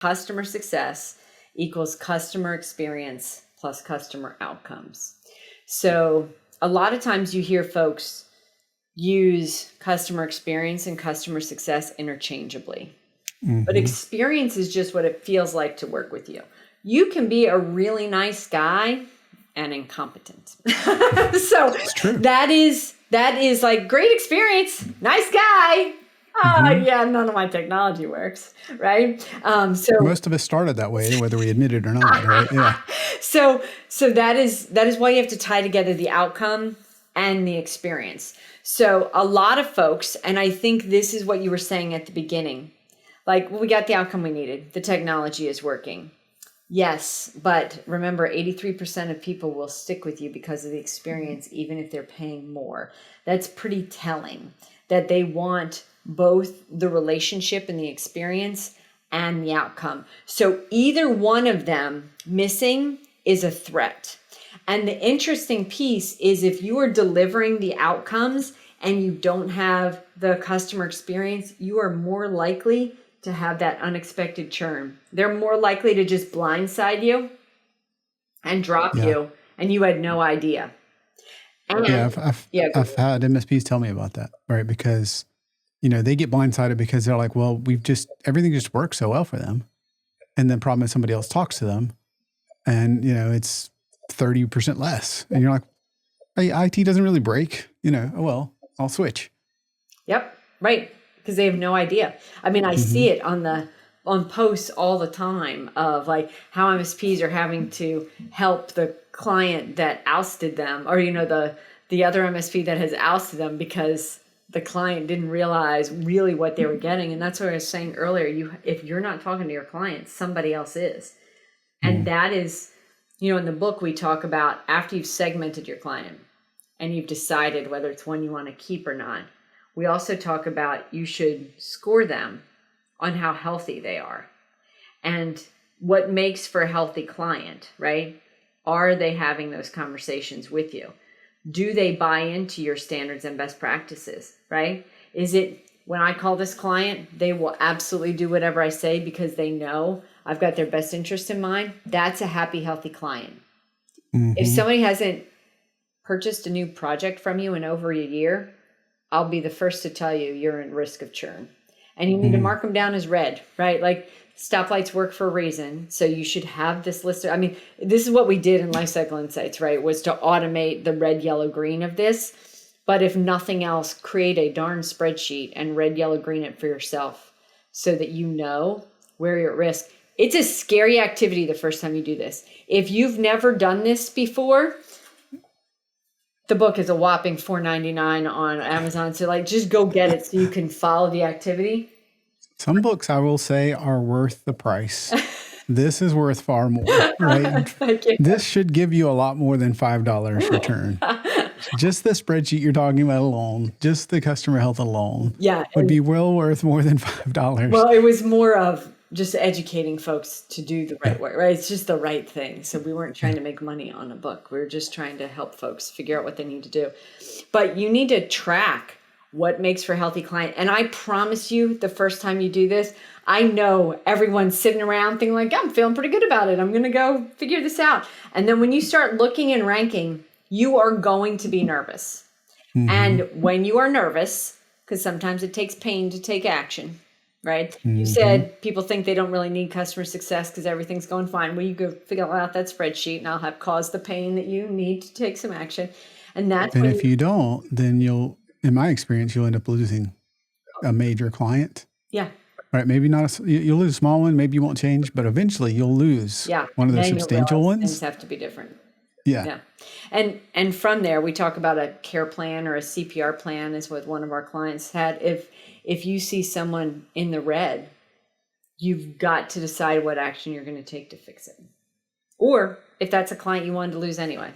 customer success equals customer experience plus customer outcomes. So a lot of times you hear folks use customer experience and customer success interchangeably. But experience is just what it feels like to work with you. You can be a really nice guy and incompetent. So that is like great experience, nice guy. Yeah, none of my technology works, right? So most of us started that way, whether we admit it or not, right? Yeah. So that is why you have to tie together the outcome and the experience. So a lot of folks, and I think this is what you were saying at the beginning, like, well, we got the outcome we needed. The technology is working. Yes, but remember, 83% of people will stick with you because of the experience, even if they're paying more. That's pretty telling that they want both the relationship and the experience and the outcome. So either one of them missing is a threat. And the interesting piece is if you are delivering the outcomes and you don't have the customer experience, you are more likely to have that unexpected churn. They're more likely to just blindside you and drop you, and you had no idea. And, I've had MSPs tell me about that, right? Because, they get blindsided because they're like, well, everything just works so well for them. And then problem is somebody else talks to them and, it's 30% less. And you're like, hey, IT doesn't really break, oh, well, I'll switch. Yep. Right. Because they have no idea. I mean, I see it on posts all the time of like how MSPs are having to help the client that ousted them, or the other MSP that has ousted them because the client didn't realize really what they were getting. And that's what I was saying earlier. If you're not talking to your clients, somebody else is. And that is, in the book we talk about after you've segmented your client and you've decided whether it's one you want to keep or not. We also talk about you should score them on how healthy they are and what makes for a healthy client, right? Are they having those conversations with you? Do they buy into your standards and best practices, right? Is it when I call this client, they will absolutely do whatever I say because they know I've got their best interest in mind? That's a happy, healthy client. If somebody hasn't purchased a new project from you in over a year, I'll be the first to tell you you're in risk of churn. And you need to mark them down as red, right? Like stoplights work for a reason. So you should have this list. This is what we did in Lifecycle Insights, right? Was to automate the red, yellow, green of this. But if nothing else, create a darn spreadsheet and red, yellow, green it for yourself so that you know where you're at risk. It's a scary activity the first time you do this. If you've never done this before, the book is a whopping $4.99 on Amazon. So just go get it so you can follow the activity. Some books, I will say, are worth the price. This is worth far more, right? This should give you a lot more than $5 return. Just the spreadsheet you're talking about alone, just the customer health alone, would be well worth more than $5. Well, it was more of just educating folks to do the right way, right? It's just the right thing. So we weren't trying to make money on a book. We were just trying to help folks figure out what they need to do. But you need to track what makes for a healthy client. And I promise you, the first time you do this, I know everyone's sitting around thinking like, I'm feeling pretty good about it. I'm going to go figure this out. And then when you start looking and ranking, you are going to be nervous. And when you are nervous, because sometimes it takes pain to take action, right? You said people think they don't really need customer success because everything's going fine. Well, you go figure out that spreadsheet and I'll have caused the pain that you need to take some action. And that's and if you don't, then in my experience, you'll end up losing a major client. Yeah. Right. Maybe not, you'll lose a small one. Maybe you won't change, but eventually you'll lose one of the substantial ones. Things have to be different. Yeah. And from there, we talk about a care plan or a CPR plan is what one of our clients had. If you see someone in the red, you've got to decide what action you're going to take to fix it. Or if that's a client you wanted to lose anyway.